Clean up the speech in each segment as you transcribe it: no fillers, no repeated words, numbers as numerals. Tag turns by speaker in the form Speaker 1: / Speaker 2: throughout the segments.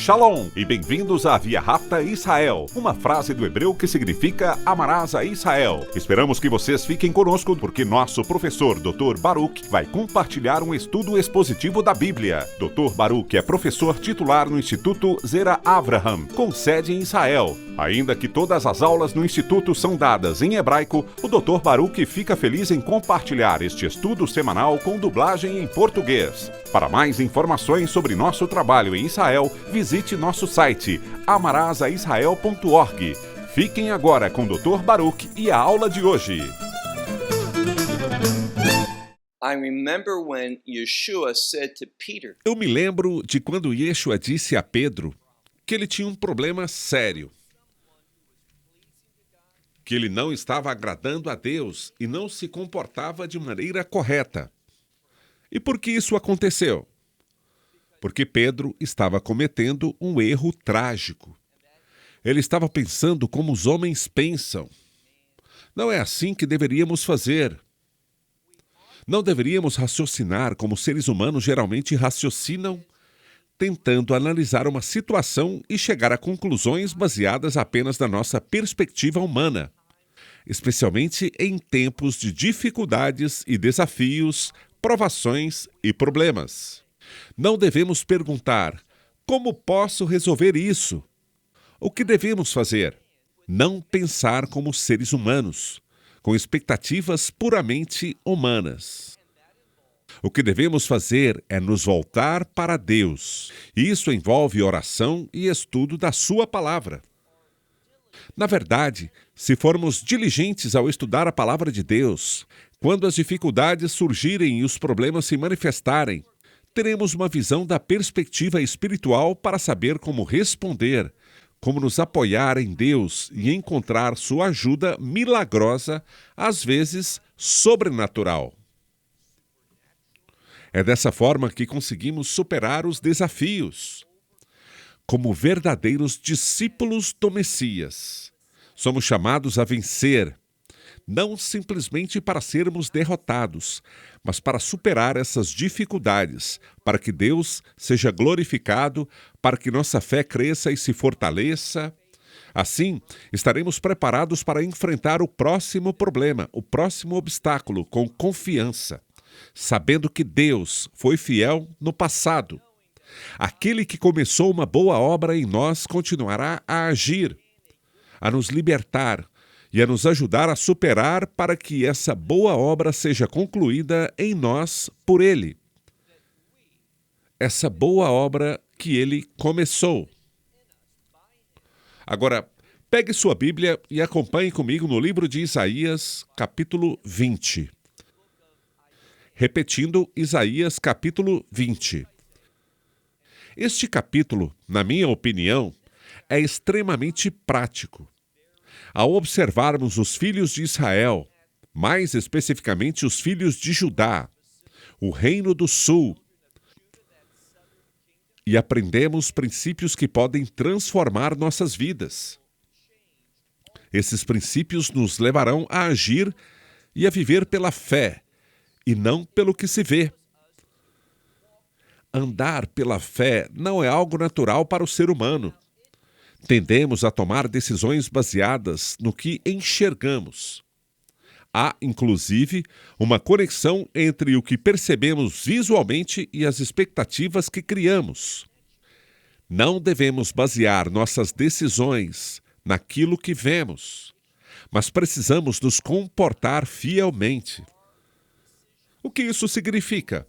Speaker 1: Shalom e bem-vindos à Via Rápida Israel, uma frase do hebreu que significa amarás a Israel. Esperamos que vocês fiquem conosco porque nosso professor Dr. Baruch vai compartilhar um estudo expositivo da Bíblia. Dr. Baruch é professor titular no Instituto Zera Avraham, com sede em Israel. Ainda que todas as aulas no Instituto são dadas em hebraico, o Dr. Baruch fica feliz em compartilhar este estudo semanal com dublagem em português. Para mais informações sobre nosso trabalho em Israel, visite nosso site amarasaisrael.org. Fiquem agora com o Dr. Baruch e a aula de hoje.
Speaker 2: Eu me lembro de quando Yeshua disse a Pedro que ele tinha um problema sério, que ele não estava agradando a Deus e não se comportava de maneira correta. E por que isso aconteceu? Porque Pedro estava cometendo um erro trágico. Ele estava pensando como os homens pensam. Não é assim que deveríamos fazer. Não deveríamos raciocinar como seres humanos geralmente raciocinam, tentando analisar uma situação e chegar a conclusões baseadas apenas na nossa perspectiva humana, especialmente em tempos de dificuldades e desafios, provações e problemas. Não devemos perguntar, como posso resolver isso? O que devemos fazer? Não pensar como seres humanos, com expectativas puramente humanas. O que devemos fazer é nos voltar para Deus. Isso envolve oração e estudo da Sua palavra. Na verdade, se formos diligentes ao estudar a palavra de Deus, quando as dificuldades surgirem e os problemas se manifestarem, teremos uma visão da perspectiva espiritual para saber como responder, como nos apoiar em Deus e encontrar sua ajuda milagrosa, às vezes sobrenatural. É dessa forma que conseguimos superar os desafios. Como verdadeiros discípulos do Messias, somos chamados a vencer, não simplesmente para sermos derrotados, mas para superar essas dificuldades, para que Deus seja glorificado, para que nossa fé cresça e se fortaleça. Assim, estaremos preparados para enfrentar o próximo problema, o próximo obstáculo, com confiança, sabendo que Deus foi fiel no passado. Aquele que começou uma boa obra em nós continuará a agir, a nos libertar e a nos ajudar a superar para que essa boa obra seja concluída em nós por Ele. Essa boa obra que Ele começou. Agora, pegue sua Bíblia e acompanhe comigo no livro de Isaías, capítulo 20. Repetindo, Isaías, capítulo 20. Este capítulo, na minha opinião, é extremamente prático. Ao observarmos os filhos de Israel, mais especificamente os filhos de Judá, o Reino do Sul, e aprendemos princípios que podem transformar nossas vidas. Esses princípios nos levarão a agir e a viver pela fé, e não pelo que se vê. Andar pela fé não é algo natural para o ser humano. Tendemos a tomar decisões baseadas no que enxergamos. Há, inclusive, uma conexão entre o que percebemos visualmente e as expectativas que criamos. Não devemos basear nossas decisões naquilo que vemos, mas precisamos nos comportar fielmente. O que isso significa?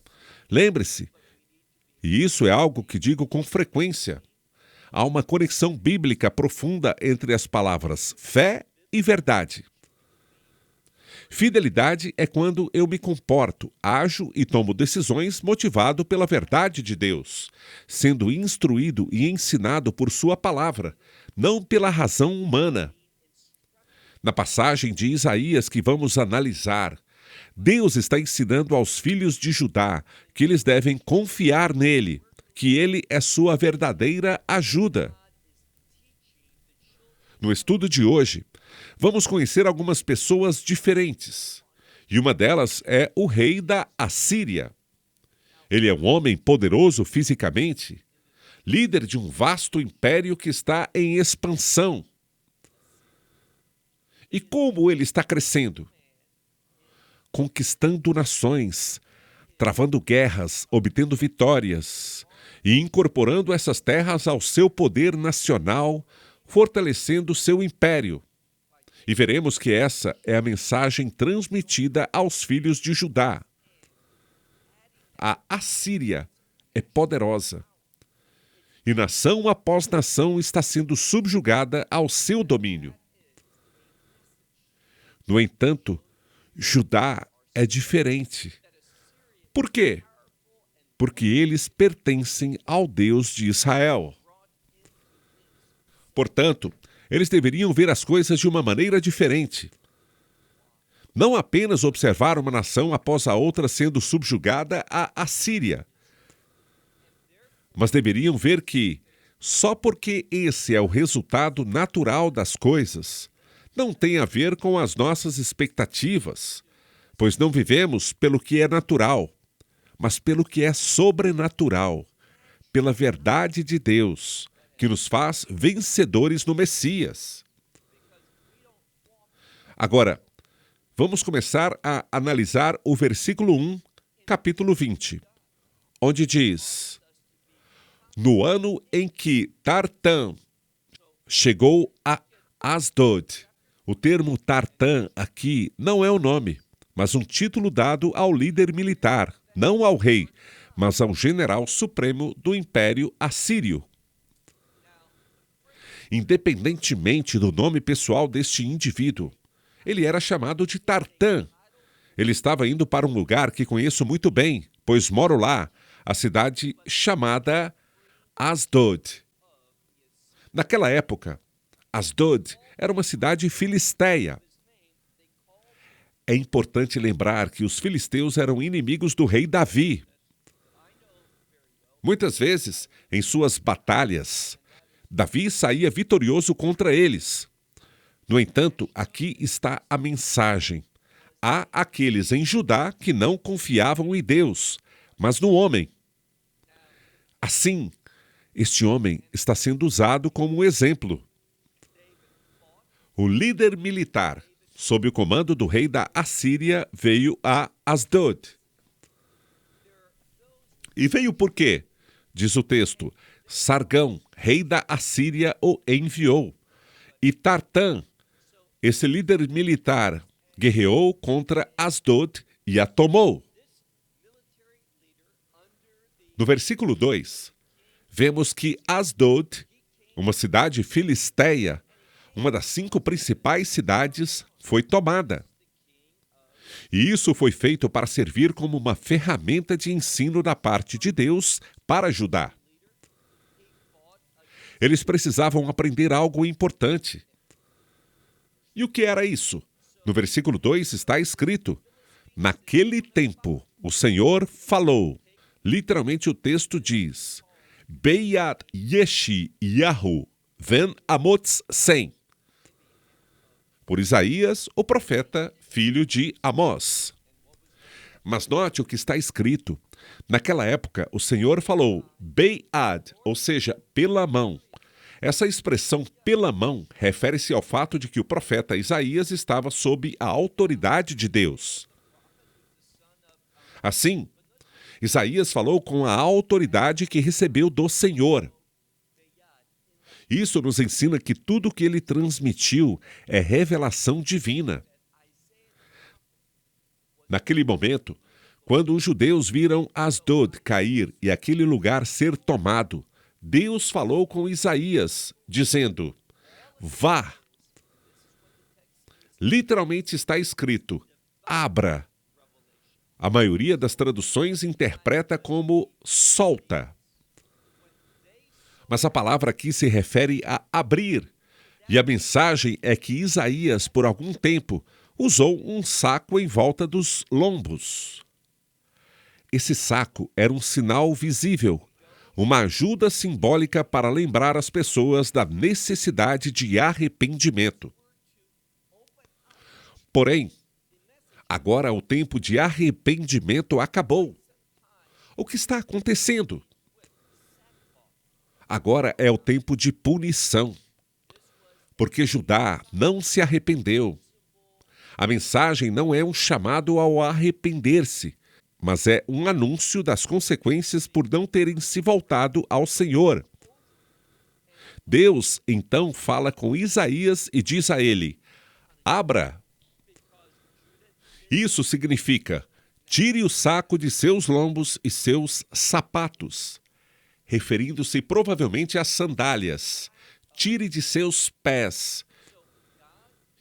Speaker 2: Lembre-se, e isso é algo que digo com frequência, há uma conexão bíblica profunda entre as palavras fé e verdade. Fidelidade é quando eu me comporto, ajo e tomo decisões motivado pela verdade de Deus, sendo instruído e ensinado por sua palavra, não pela razão humana. Na passagem de Isaías que vamos analisar, Deus está ensinando aos filhos de Judá que eles devem confiar nele, que ele é sua verdadeira ajuda. No estudo de hoje, vamos conhecer algumas pessoas diferentes, e uma delas é o rei da Assíria. Ele é um homem poderoso fisicamente. líder de um vasto império que está em expansão. E como ele está crescendo? Conquistando nações, travando guerras, obtendo vitórias e incorporando essas terras ao seu poder nacional, fortalecendo seu império. E veremos que essa é a mensagem transmitida aos filhos de Judá. A Assíria é poderosa, e nação após nação está sendo subjugada ao seu domínio. No entanto, Judá é diferente. Por quê? Porque eles pertencem ao Deus de Israel. Portanto, eles deveriam ver as coisas de uma maneira diferente. Não apenas observar uma nação após a outra sendo subjugada à Assíria, mas deveriam ver que, só porque esse é o resultado natural das coisas, não tem a ver com as nossas expectativas, pois não vivemos pelo que é natural, mas pelo que é sobrenatural, pela verdade de Deus, que nos faz vencedores no Messias. Agora, vamos começar a analisar o versículo 1, capítulo 20, onde diz: no ano em que Tartã chegou a Asdod. O termo Tartã aqui não é o nome, mas um título dado ao líder militar, não ao rei, mas ao general supremo do Império Assírio. Independentemente do nome pessoal deste indivíduo, ele era chamado de Tartã. Ele estava indo para um lugar que conheço muito bem, pois moro lá, a cidade chamada Asdod. Naquela época, Asdod era uma cidade filisteia. É importante lembrar que os filisteus eram inimigos do rei Davi. Muitas vezes, em suas batalhas, Davi saía vitorioso contra eles. No entanto, aqui está a mensagem. Há aqueles em Judá que não confiavam em Deus, mas no homem. Assim, este homem está sendo usado como um exemplo. O líder militar, sob o comando do rei da Assíria, veio a Asdod. E veio por quê? Diz o texto: Sargão, rei da Assíria, o enviou. E Tartã, esse líder militar, guerreou contra Asdod e a tomou. No versículo 2, vemos que Asdod, uma cidade filisteia, uma das 5 principais cidades, foi tomada. E isso foi feito para servir como uma ferramenta de ensino da parte de Deus para Judá. Eles precisavam aprender algo importante. E o que era isso? No versículo 2 está escrito: naquele tempo o Senhor falou. Literalmente o texto diz: Beyat Yeshi Yahu Ven Amots Sem. Por Isaías, o profeta, filho de Amós. Mas note o que está escrito. Naquela época, o Senhor falou Beyad, ou seja, pela mão. Essa expressão pela mão refere-se ao fato de que o profeta Isaías estava sob a autoridade de Deus. Assim, Isaías falou com a autoridade que recebeu do Senhor. Isso nos ensina que tudo o que ele transmitiu é revelação divina. Naquele momento, quando os judeus viram Asdod cair e aquele lugar ser tomado, Deus falou com Isaías, dizendo: vá. Literalmente está escrito: abra. A maioria das traduções interpreta como solta. Mas a palavra aqui se refere a abrir, e a mensagem é que Isaías, por algum tempo, usou um saco em volta dos lombos. Esse saco era um sinal visível, uma ajuda simbólica para lembrar as pessoas da necessidade de arrependimento. Porém, agora o tempo de arrependimento acabou. O que está acontecendo? Agora é o tempo de punição, porque Judá não se arrependeu. A mensagem não é um chamado ao arrepender-se, mas é um anúncio das consequências por não terem se voltado ao Senhor. Deus, então, fala com Isaías e diz a ele: abra. Isso significa: tire o saco de seus lombos e seus sapatos, referindo-se provavelmente às sandálias. Tire de seus pés.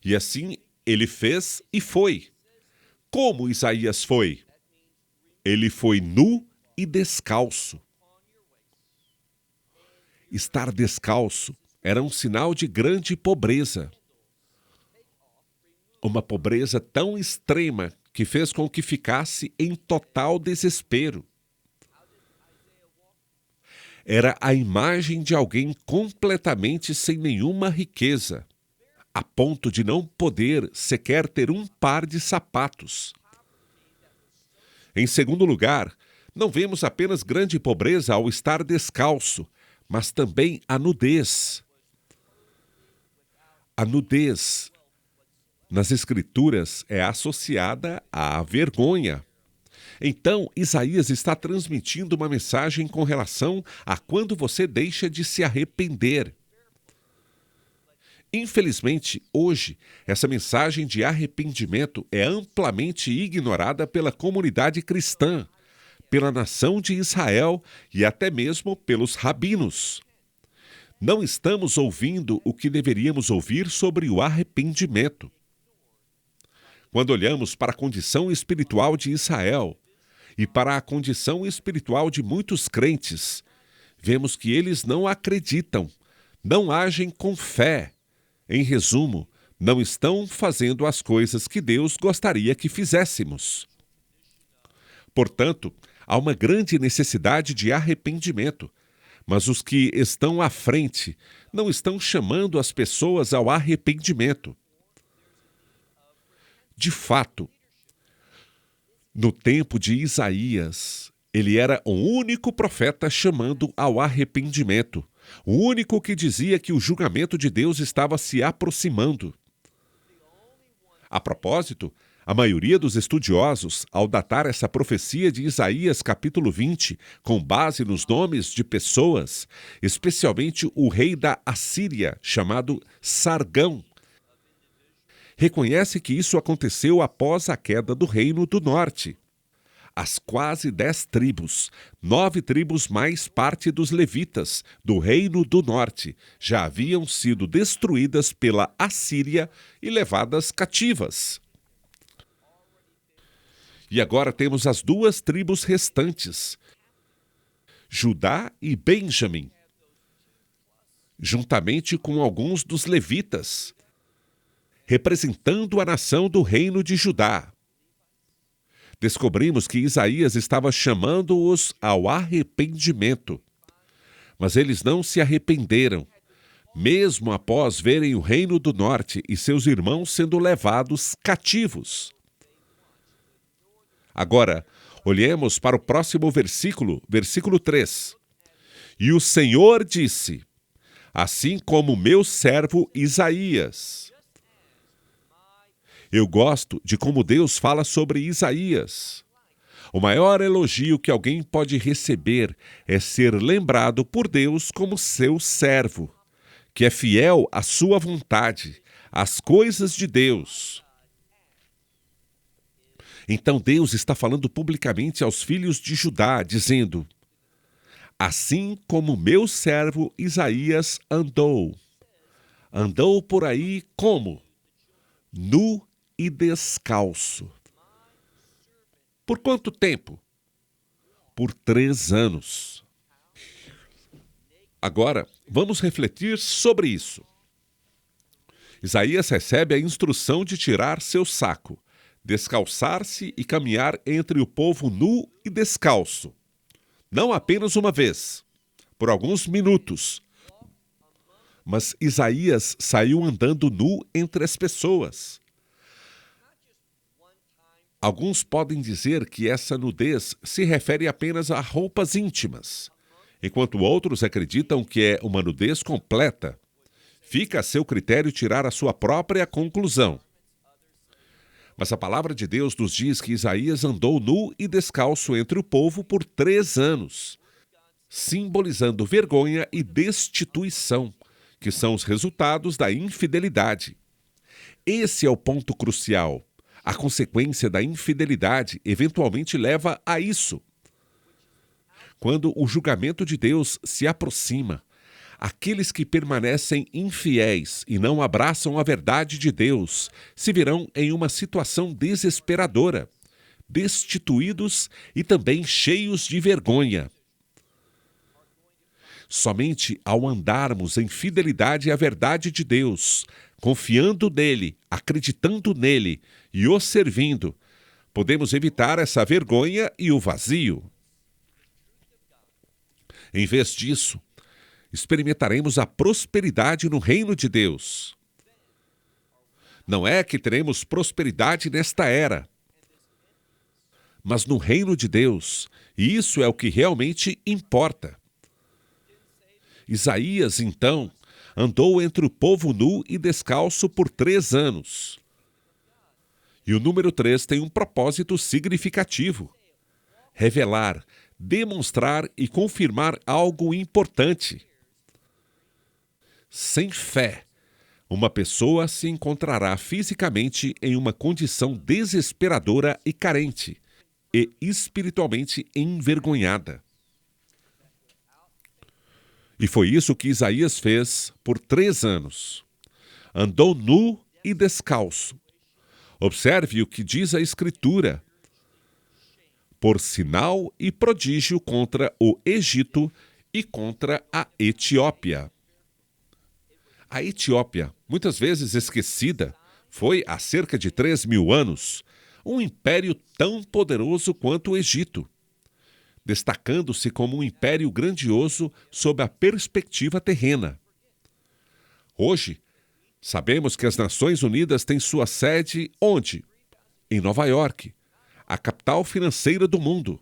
Speaker 2: E assim ele fez e foi. Como Isaías foi? Ele foi nu e descalço. Estar descalço era um sinal de grande pobreza. Uma pobreza tão extrema que fez com que ficasse em total desespero. Era a imagem de alguém completamente sem nenhuma riqueza, a ponto de não poder sequer ter um par de sapatos. Em segundo lugar, não vemos apenas grande pobreza ao estar descalço, mas também a nudez. A nudez, nas Escrituras, é associada à vergonha. Então, Isaías está transmitindo uma mensagem com relação a quando você deixa de se arrepender. Infelizmente, hoje, essa mensagem de arrependimento é amplamente ignorada pela comunidade cristã, pela nação de Israel e até mesmo pelos rabinos. Não estamos ouvindo o que deveríamos ouvir sobre o arrependimento. Quando olhamos para a condição espiritual de Israel e para a condição espiritual de muitos crentes, vemos que eles não acreditam, não agem com fé. Em resumo, não estão fazendo as coisas que Deus gostaria que fizéssemos. Portanto, há uma grande necessidade de arrependimento, mas os que estão à frente não estão chamando as pessoas ao arrependimento. De fato, no tempo de Isaías, ele era o único profeta chamando ao arrependimento, o único que dizia que o julgamento de Deus estava se aproximando. A propósito, a maioria dos estudiosos, ao datar essa profecia de Isaías capítulo 20, com base nos nomes de pessoas, especialmente o rei da Assíria, chamado Sargão, reconhece que isso aconteceu após a queda do Reino do Norte. As quase 10 tribos, 9 tribos mais parte dos levitas, do Reino do Norte, já haviam sido destruídas pela Assíria e levadas cativas. E agora temos as 2 tribos restantes, Judá e Benjamim, juntamente com alguns dos levitas, representando a nação do reino de Judá. Descobrimos que Isaías estava chamando-os ao arrependimento, mas eles não se arrependeram, mesmo após verem o reino do norte e seus irmãos sendo levados cativos. Agora, olhemos para o próximo versículo, versículo 3. E o Senhor disse: assim como meu servo Isaías. Eu gosto de como Deus fala sobre Isaías. O maior elogio que alguém pode receber é ser lembrado por Deus como seu servo, que é fiel à sua vontade, às coisas de Deus. Então Deus está falando publicamente aos filhos de Judá, dizendo: assim como meu servo Isaías andou. Andou por aí como? Nu e descalço. Por quanto tempo? Por 3 anos. Agora, vamos refletir sobre isso. Isaías recebe a instrução de tirar seu saco, descalçar-se e caminhar entre o povo nu e descalço. Não apenas uma vez, por alguns minutos. Mas Isaías saiu andando nu entre as pessoas. Alguns podem dizer que essa nudez se refere apenas a roupas íntimas. enquanto outros acreditam que é uma nudez completa. Fica a seu critério tirar a sua própria conclusão. Mas a palavra de Deus nos diz que Isaías andou nu e descalço entre o povo por 3 anos, simbolizando vergonha e destituição, que são os resultados da infidelidade. Esse é o ponto crucial. A consequência da infidelidade eventualmente leva a isso. Quando o julgamento de Deus se aproxima, aqueles que permanecem infiéis e não abraçam a verdade de Deus se verão em uma situação desesperadora, destituídos e também cheios de vergonha. Somente ao andarmos em fidelidade à verdade de Deus, confiando nele, acreditando nele e o servindo, podemos evitar essa vergonha e o vazio. Em vez disso, experimentaremos a prosperidade no reino de Deus. Não é que teremos prosperidade nesta era, mas no reino de Deus, e isso é o que realmente importa. Isaías, então, andou entre o povo nu e descalço por 3 anos. E o número 3 tem um propósito significativo: revelar, demonstrar e confirmar algo importante. Sem fé, uma pessoa se encontrará fisicamente em uma condição desesperadora e carente, e espiritualmente envergonhada. E foi isso que Isaías fez por 3 anos. Andou nu e descalço. Observe o que diz a Escritura: por sinal e prodígio contra o Egito e contra a Etiópia. A Etiópia, muitas vezes esquecida, foi há cerca de 3.000 anos um império tão poderoso quanto o Egito, destacando-se como um império grandioso sob a perspectiva terrena. Hoje, sabemos que as Nações Unidas têm sua sede onde? Em Nova York, a capital financeira do mundo.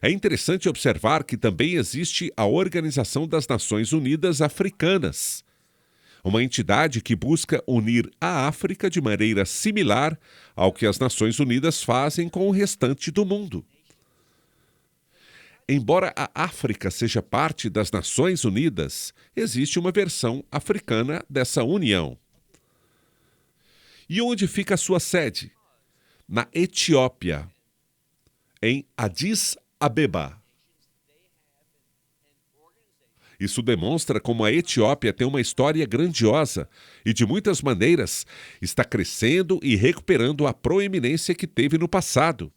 Speaker 2: É interessante observar que também existe a Organização das Nações Unidas Africanas, uma entidade que busca unir a África de maneira similar ao que as Nações Unidas fazem com o restante do mundo. Embora a África seja parte das Nações Unidas, existe uma versão africana dessa união. E onde fica a sua sede? Na Etiópia, em Addis Abeba. Isso demonstra como a Etiópia tem uma história grandiosa e, de muitas maneiras, está crescendo e recuperando a proeminência que teve no passado.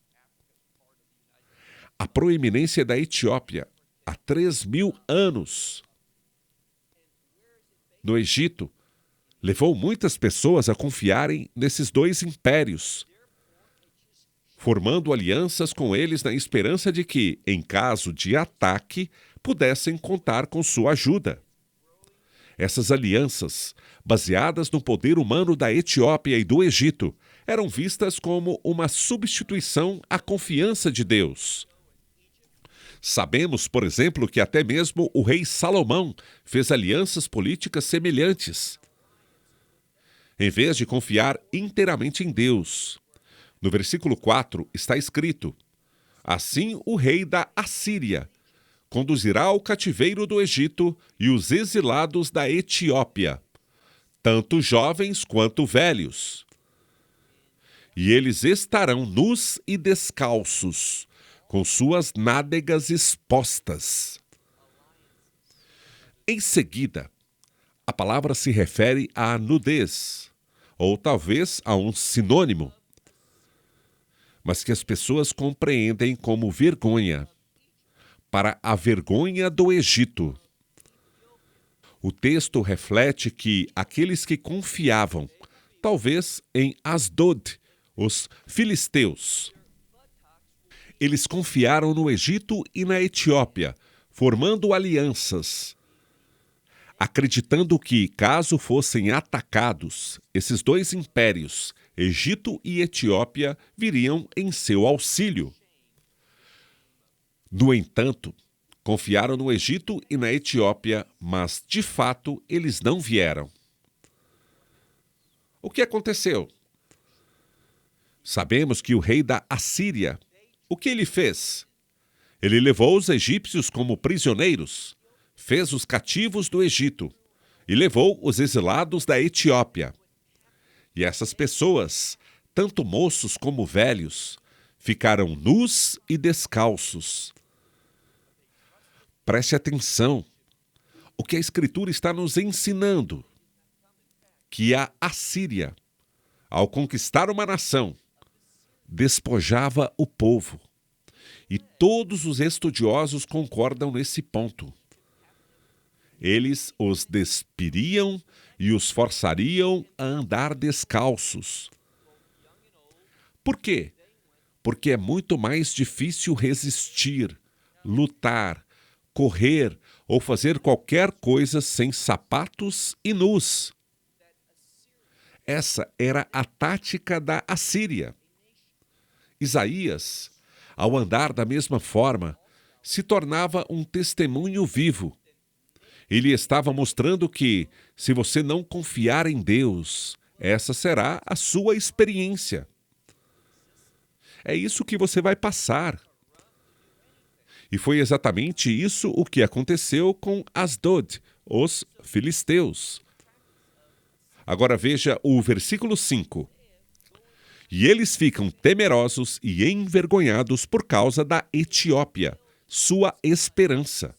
Speaker 2: A proeminência da Etiópia há 3.000 anos. No Egito, levou muitas pessoas a confiarem nesses 2 impérios, formando alianças com eles na esperança de que, em caso de ataque, pudessem contar com sua ajuda. Essas alianças, baseadas no poder humano da Etiópia e do Egito, eram vistas como uma substituição à confiança de Deus. Sabemos, por exemplo, que até mesmo o rei Salomão fez alianças políticas semelhantes. Em vez de confiar inteiramente em Deus, no versículo 4 está escrito: assim o rei da Assíria conduzirá ao cativeiro do Egito e os exilados da Etiópia, tanto jovens quanto velhos. E eles estarão nus e descalços, com suas nádegas expostas. Em seguida, a palavra se refere à nudez, ou talvez a um sinônimo, mas que as pessoas compreendem como vergonha, para a vergonha do Egito. O texto reflete que aqueles que confiavam, talvez em Asdod, os filisteus, eles confiaram no Egito e na Etiópia, formando alianças, acreditando que, caso fossem atacados, esses 2 impérios, Egito e Etiópia, viriam em seu auxílio. No entanto, Confiaram no Egito e na Etiópia, mas, de fato, eles não vieram. O que aconteceu? Sabemos que o rei da Assíria, o que ele fez? Ele levou os egípcios como prisioneiros, fez os cativos do Egito e levou os exilados da Etiópia. E essas pessoas, tanto moços como velhos, ficaram nus e descalços. Preste atenção. O que a Escritura está nos ensinando? Que a Assíria, ao conquistar uma nação, despojava o povo. E todos os estudiosos concordam nesse ponto. Eles os despiriam e os forçariam a andar descalços. Por quê? Porque é muito mais difícil resistir, lutar, correr ou fazer qualquer coisa sem sapatos e nus. Essa era a tática da Assíria. Isaías, ao andar da mesma forma, se tornava um testemunho vivo. Ele estava mostrando que, se você não confiar em Deus, essa será a sua experiência. É isso que você vai passar. E foi exatamente isso o que aconteceu com Asdod, os filisteus. Agora veja o versículo 5. E eles ficam temerosos e envergonhados por causa da Etiópia, sua esperança.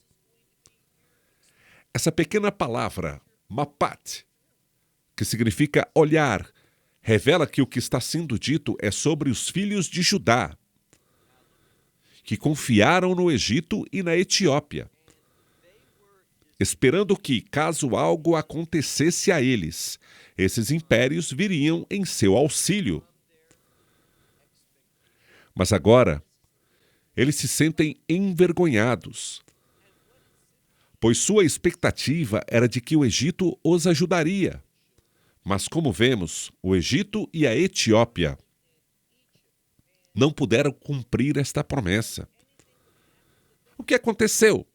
Speaker 2: Essa pequena palavra, mapat, que significa olhar, revela que o que está sendo dito é sobre os filhos de Judá, que confiaram no Egito e na Etiópia, esperando que, caso algo acontecesse a eles, esses impérios viriam em seu auxílio. Mas agora, eles se sentem envergonhados, pois sua expectativa era de que o Egito os ajudaria. Mas como vemos, o Egito e a Etiópia não puderam cumprir esta promessa. O que aconteceu?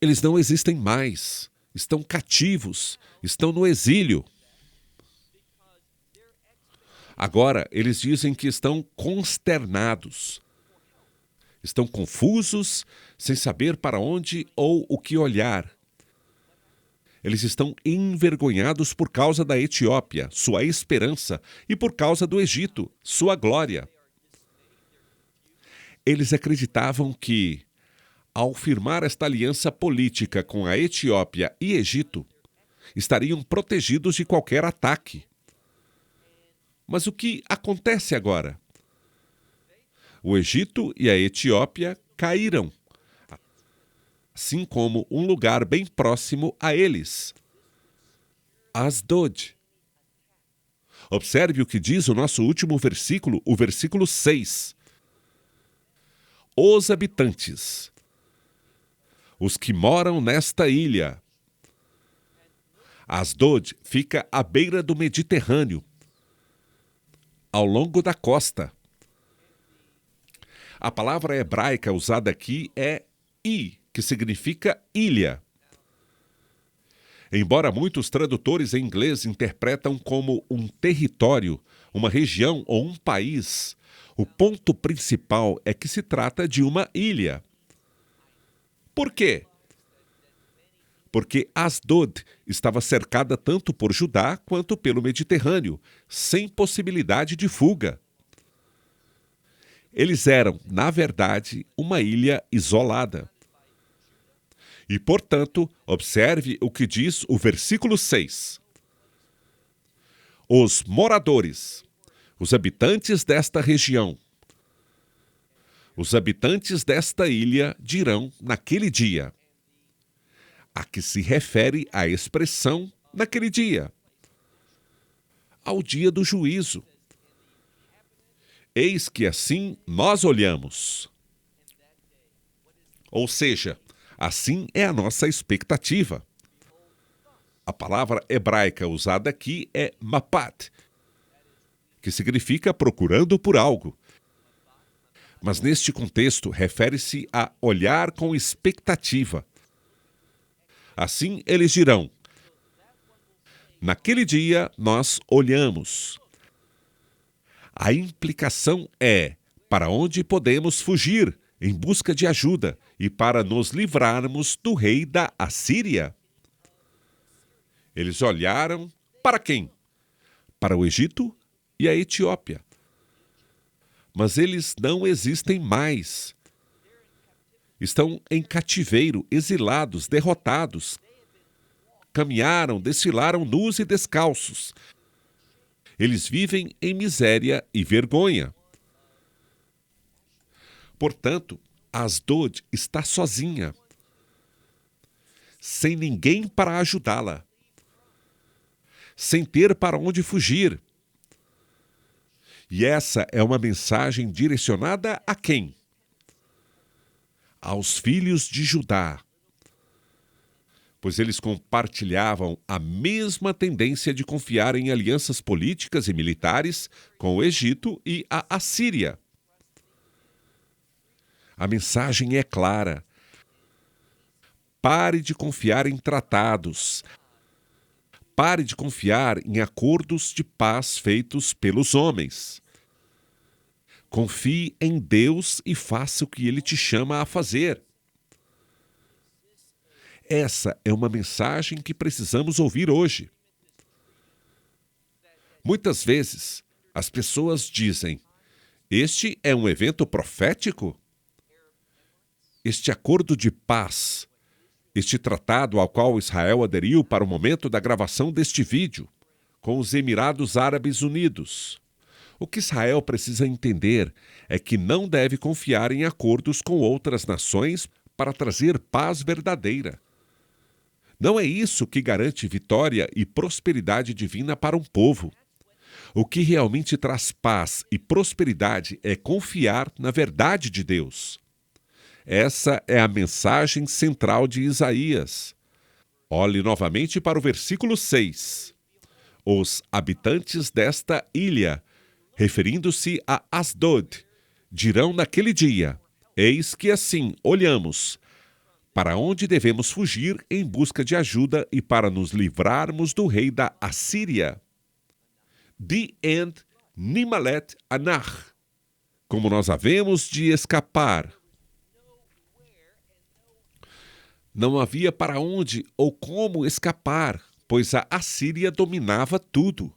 Speaker 2: Eles não existem mais, estão cativos, estão no exílio. Agora, eles dizem que estão consternados. Estão confusos, sem saber para onde ou o que olhar. Eles estão envergonhados por causa da Etiópia, sua esperança, e por causa do Egito, sua glória. Eles acreditavam que, ao firmar esta aliança política com a Etiópia e Egito, estariam protegidos de qualquer ataque. Mas o que acontece agora? O Egito e a Etiópia caíram, assim como um lugar bem próximo a eles, Asdod. Observe o que diz o nosso último versículo, o versículo 6. Os habitantes, os que moram nesta ilha. Asdod fica à beira do Mediterrâneo, ao longo da costa. A palavra hebraica usada aqui é que significa ilha. Embora muitos tradutores em inglês interpretam como um território, uma região ou um país, o ponto principal é que se trata de uma ilha. Por quê? Porque Asdod estava cercada tanto por Judá quanto pelo Mediterrâneo, sem possibilidade de fuga. Eles eram, na verdade, uma ilha isolada. E, portanto, observe o que diz o versículo 6. Os moradores, os habitantes desta região, os habitantes desta ilha dirão naquele dia. A que se refere a expressão naquele dia? Ao dia do juízo. Eis que assim nós olhamos. Ou seja, assim é a nossa expectativa. A palavra hebraica usada aqui é mapat, que significa procurando por algo. Mas neste contexto, refere-se a olhar com expectativa. Assim eles dirão: naquele dia nós olhamos. A implicação é para onde podemos fugir em busca de ajuda e para nos livrarmos do rei da Assíria. Eles olharam para quem? Para o Egito e a Etiópia. Mas eles não existem mais. Estão em cativeiro, exilados, derrotados. Caminharam, desfilaram nus e descalços. Eles vivem em miséria e vergonha. Portanto, Asdod está sozinha, sem ninguém para ajudá-la, sem ter para onde fugir. E essa é uma mensagem direcionada a quem? Aos filhos de Judá, pois eles compartilhavam a mesma tendência de confiar em alianças políticas e militares com o Egito e a Assíria. A mensagem é clara. Pare de confiar em tratados. Pare de confiar em acordos de paz feitos pelos homens. Confie em Deus e faça o que Ele te chama a fazer. Essa é uma mensagem que precisamos ouvir hoje. Muitas vezes, as pessoas dizem: este é um evento profético? Este acordo de paz, este tratado ao qual Israel aderiu para o momento da gravação deste vídeo, com os Emirados Árabes Unidos. O que Israel precisa entender é que não deve confiar em acordos com outras nações para trazer paz verdadeira. Não é isso que garante vitória e prosperidade divina para um povo. O que realmente traz paz e prosperidade é confiar na verdade de Deus. Essa é a mensagem central de Isaías. Olhe novamente para o versículo 6. Os habitantes desta ilha, referindo-se a Asdod, dirão naquele dia: eis que assim olhamos, para onde devemos fugir em busca de ajuda e para nos livrarmos do rei da Assíria. The end Nimalet Anach. Como nós havemos de escapar. Não havia para onde ou como escapar, pois a Assíria dominava tudo.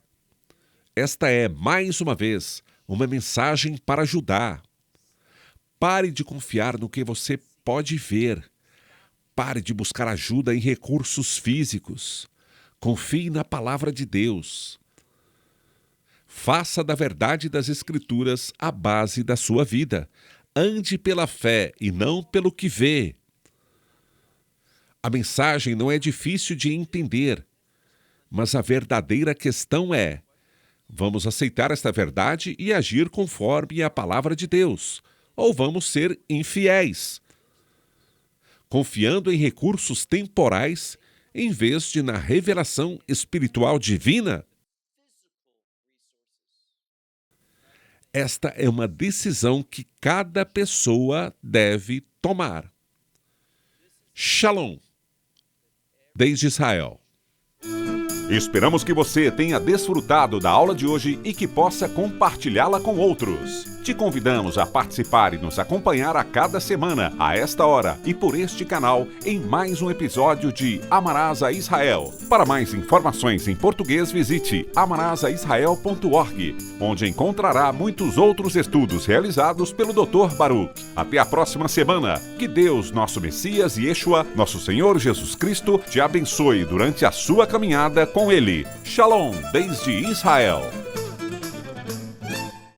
Speaker 2: Esta é, mais uma vez, uma mensagem para Judá. Pare de confiar no que você pode ver. Pare de buscar ajuda em recursos físicos. Confie na palavra de Deus. Faça da verdade das Escrituras a base da sua vida. Ande pela fé e não pelo que vê. A mensagem não é difícil de entender, mas a verdadeira questão é: vamos aceitar esta verdade e agir conforme a palavra de Deus, ou vamos ser infiéis, confiando em recursos temporais em vez de na revelação espiritual divina? Esta é uma decisão que cada pessoa deve tomar. Shalom, desde Israel.
Speaker 1: Esperamos que você tenha desfrutado da aula de hoje e que possa compartilhá-la com outros. Te convidamos a participar e nos acompanhar a cada semana, a esta hora e por este canal, em mais um episódio de Amarás a Israel. Para mais informações em português, visite amarasaisrael.org, onde encontrará muitos outros estudos realizados pelo Dr. Baruch. Até a próxima semana. Que Deus, nosso Messias e Yeshua, nosso Senhor Jesus Cristo, te abençoe durante a sua caminhada com Ele. Shalom, desde Israel.